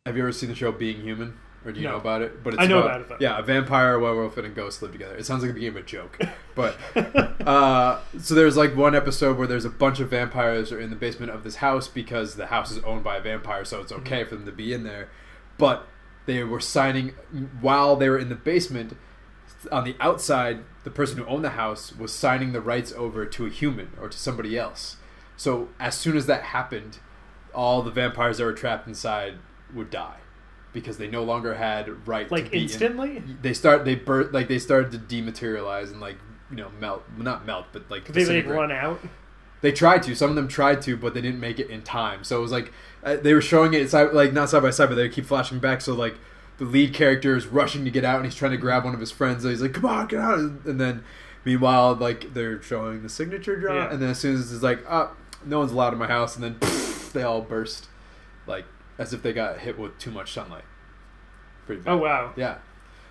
Have you ever seen the show Being Human? Or do you know about it? But I know about it, though. Yeah, a vampire, a werewolf, and a ghost live together. It sounds like the beginning of a joke. But, so there's like one episode where there's a bunch of vampires are in the basement of this house because the house is owned by a vampire, so it's okay for them to be in there. But they were signing, while they were in the basement, on the outside, the person who owned the house was signing the rights over to a human or to somebody else. So as soon as that happened, all the vampires that were trapped inside would die because they no longer had right like to be instantly. They started to dematerialize and melt, not melt, but like They like run out. They tried to. Some of them tried to, but they didn't make it in time. So it was like they were showing it like not side by side, but they keep flashing back. So like the lead character is rushing to get out, and he's trying to grab one of his friends. And he's like, "Come on, get out!" And then meanwhile, like they're showing the signature draw, and then as soon as it's like, "Oh, no one's allowed in my house," and then they all burst, like as if they got hit with too much sunlight. Pretty bad. Oh wow! Yeah.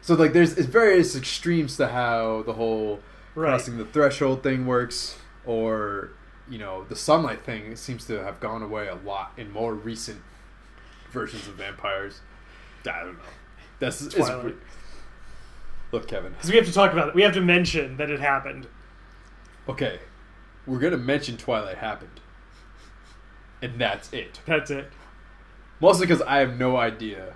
So like it's various extremes to how the whole crossing the threshold thing works, or the sunlight thing seems to have gone away a lot in more recent versions of vampires. I don't know. That's Twilight. Look, Kevin. Because we have to talk about it. We have to mention that it happened. Okay, we're gonna mention Twilight happened, and that's it. That's it. Mostly because I have no idea.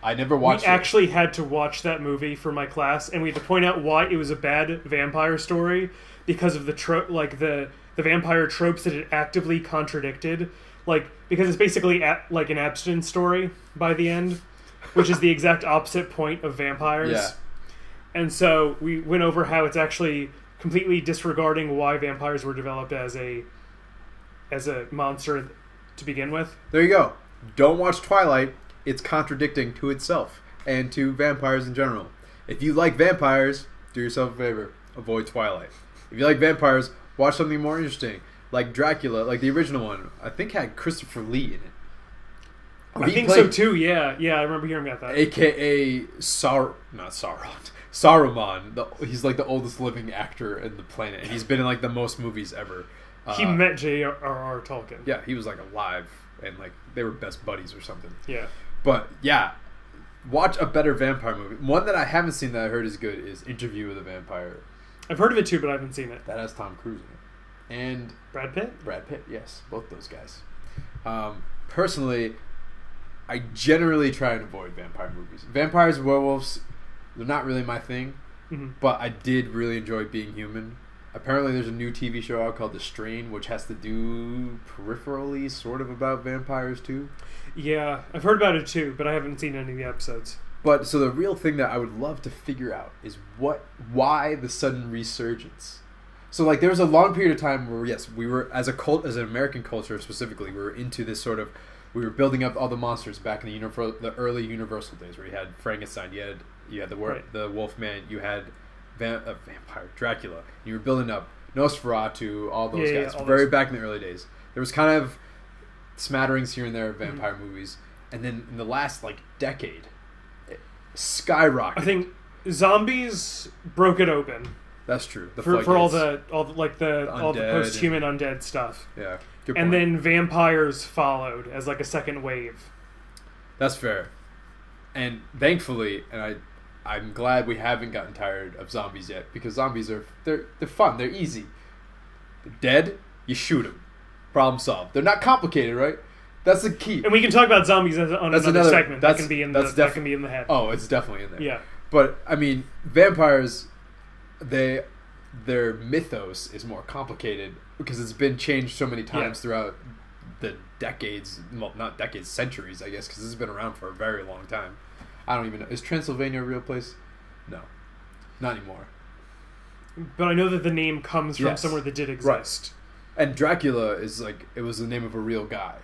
I never watched. We actually had to watch that movie for my class, and we had to point out why it was a bad vampire story because of the vampire tropes that it actively contradicted. Like, because it's basically like an abstinence story by the end, which is the exact opposite point of vampires. Yeah. And so we went over how it's actually completely disregarding why vampires were developed as a monster to begin with. There you go. Don't watch Twilight. It's contradicting to itself and to vampires in general. If you like vampires, do yourself a favor. Avoid Twilight. If you like vampires, watch something more interesting. Like Dracula, like the original one. I think had Christopher Lee in it. I think so too, yeah. Yeah, I remember hearing about that. A.K.A. Saruman. He's like the oldest living actor in the planet. And he's been in like the most movies ever. He met J.R.R. Tolkien. Yeah, he was like alive. And like they were best buddies or something. Yeah. But yeah, watch a better vampire movie. One that I haven't seen that I heard is good is Interview with a Vampire. I've heard of it too, but I haven't seen it. That has Tom Cruise in it. And Brad Pitt? Brad Pitt, yes. Both those guys. Personally, I generally try and avoid vampire movies. Vampires and werewolves, they're not really my thing. Mm-hmm. But I did really enjoy Being Human. Apparently there's a new TV show out called The Strain, which has to do peripherally sort of about vampires too. Yeah, I've heard about it too, but I haven't seen any of the episodes. But so the real thing that I would love to figure out is why the sudden resurgence. So like there was a long period of time where yes, we were as an American culture specifically, we were into this sort of we were building up all the monsters back in the early Universal days where you had Frankenstein, you had the Wolfman, you had vampire Dracula. You were building up Nosferatu, all those guys. Very back in the early days. There was kind of smatterings here and there of vampire movies, and then in the last like decade, it skyrocketed. I think zombies broke it open. That's true. For all the post-human undead stuff. Yeah. Good point. And then vampires followed as like a second wave. That's fair. And thankfully, I'm glad we haven't gotten tired of zombies yet, because zombies they're fun, they're easy. They're dead, you shoot them. Problem solved. They're not complicated, right? That's the key. And we can talk about zombies on another segment. That can be in the head. Oh, it's definitely in there. Yeah. But I mean, vampires, their mythos is more complicated because it's been changed so many times throughout the decades. Well, not decades, centuries, I guess, because this has been around for a very long time. I don't even know. Is Transylvania a real place? No. Not anymore. But I know that the name comes from somewhere that did exist. Right. And Dracula is like, it was the name of a real guy.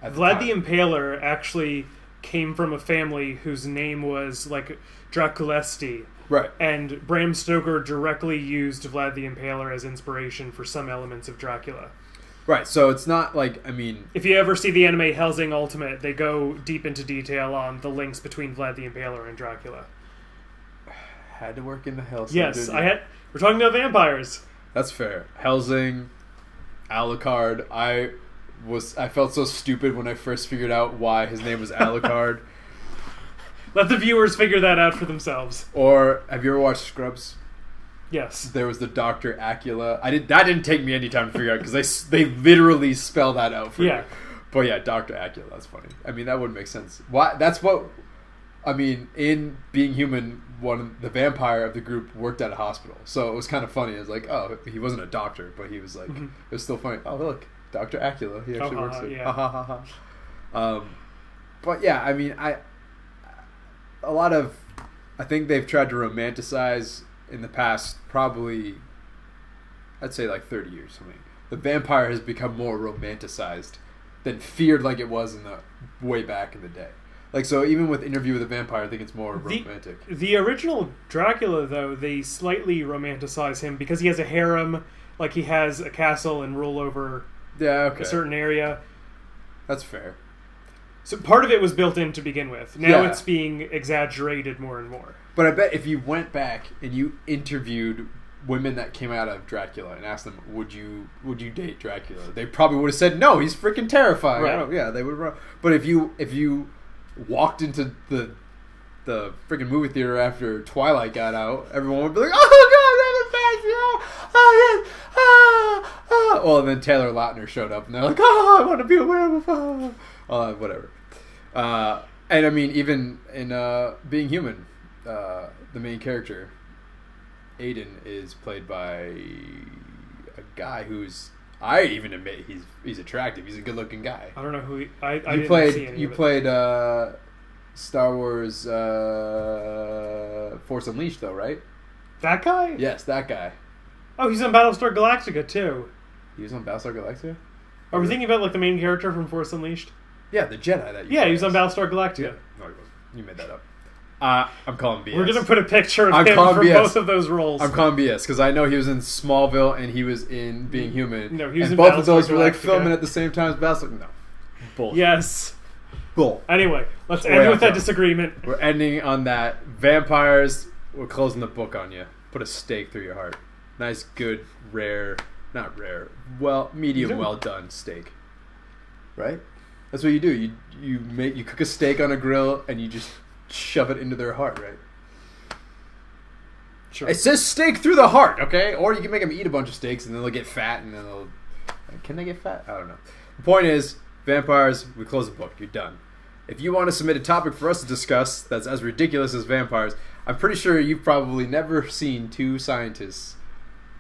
Vlad the Impaler actually came from a family whose name was like Draculesti. Right. And Bram Stoker directly used Vlad the Impaler as inspiration for some elements of Dracula. Right, so it's not like, I mean... If you ever see the anime Hellsing Ultimate, they go deep into detail on the links between Vlad the Impaler and Dracula. Had to work in the Hellsing. Yes, we're talking about vampires. That's fair. Hellsing, Alucard. I I felt so stupid when I first figured out why his name was Alucard. Let the viewers figure that out for themselves. Or have you ever watched Scrubs? Yes. There was the Dr. Acula. That didn't take me any time to figure out because they literally spell that out for me. But yeah, Dr. Acula. That's funny. I mean, that would make sense. Why? That's what. I mean, in Being Human, the vampire of the group worked at a hospital, so it was kind of funny. It was like, oh, he wasn't a doctor, but he was like, it was still funny. Oh, look, Dr. Acula. He actually works there. Yeah. Ha ha ha. But yeah, I mean, I think they've tried to romanticize in the past, probably, I'd say like 30 years. I mean, the vampire has become more romanticized than feared like it was in the way back in the day. Like, so even with Interview with a Vampire, I think it's more romantic. The original Dracula, though, they slightly romanticize him because he has a harem, like he has a castle and rule over a certain area. That's fair. So part of it was built in to begin with. Now it's being exaggerated more and more. But I bet if you went back and you interviewed women that came out of Dracula and asked them, would you date Dracula? They probably would have said, no, he's freaking terrifying. Right. They would. But if you walked into the freaking movie theater after Twilight got out, everyone would be like, oh god, that was bad, oh yes, Well, and then Taylor Lautner showed up and they're like, oh, I want to be a werewolf, whatever. And I mean, even in Being Human, the main character, Aiden, is played by a guy who's, I even admit he's attractive. He's a good-looking guy. I don't know who I didn't see any You of it. played Star Wars Force Unleashed, though, right? That guy? Yes, that guy. Oh, he's on Battlestar Galactica too. He was on Battlestar Galactica? Are we thinking about like the main character from Force Unleashed? Yeah, the Jedi that you Yeah, he was on Battlestar Galactica. Yeah. No, he wasn't. You made that up. I'm calling BS. We're going to put a picture of him for both of those roles. I'm calling BS because I know he was in Smallville and he was in Being Human. No, he was and in both Battlestar of those were like Galactica. filming at the same time as Battlestar. No. Bull. Yes. Bull. Anyway, let's end with that disagreement. We're ending on that. Vampires, we're closing the book on you. Put a stake through your heart. Nice, good, rare, not rare, medium well done steak. Right? That's what you do. You cook a steak on a grill and you just shove it into their heart, right? Sure. It says steak through the heart, okay? Or you can make them eat a bunch of steaks and then they'll get fat and then they'll... Can they get fat? I don't know. The point is, vampires, we close the book. You're done. If you want to submit a topic for us to discuss that's as ridiculous as vampires, I'm pretty sure you've probably never seen two scientists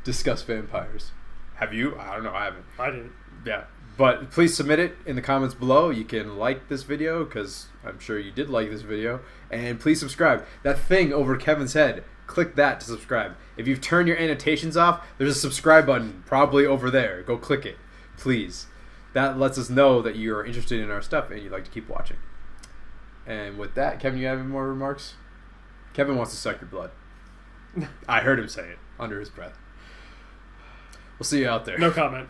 discuss vampires. Have you? I don't know. I haven't. I didn't. Yeah. But please submit it in the comments below. You can like this video because I'm sure you did like this video. And please subscribe. That thing over Kevin's head, click that to subscribe. If you've turned your annotations off, there's a subscribe button probably over there. Go click it, please. That lets us know that you're interested in our stuff and you'd like to keep watching. And with that, Kevin, you have any more remarks? Kevin wants to suck your blood. I heard him say it under his breath. We'll see you out there. No comment.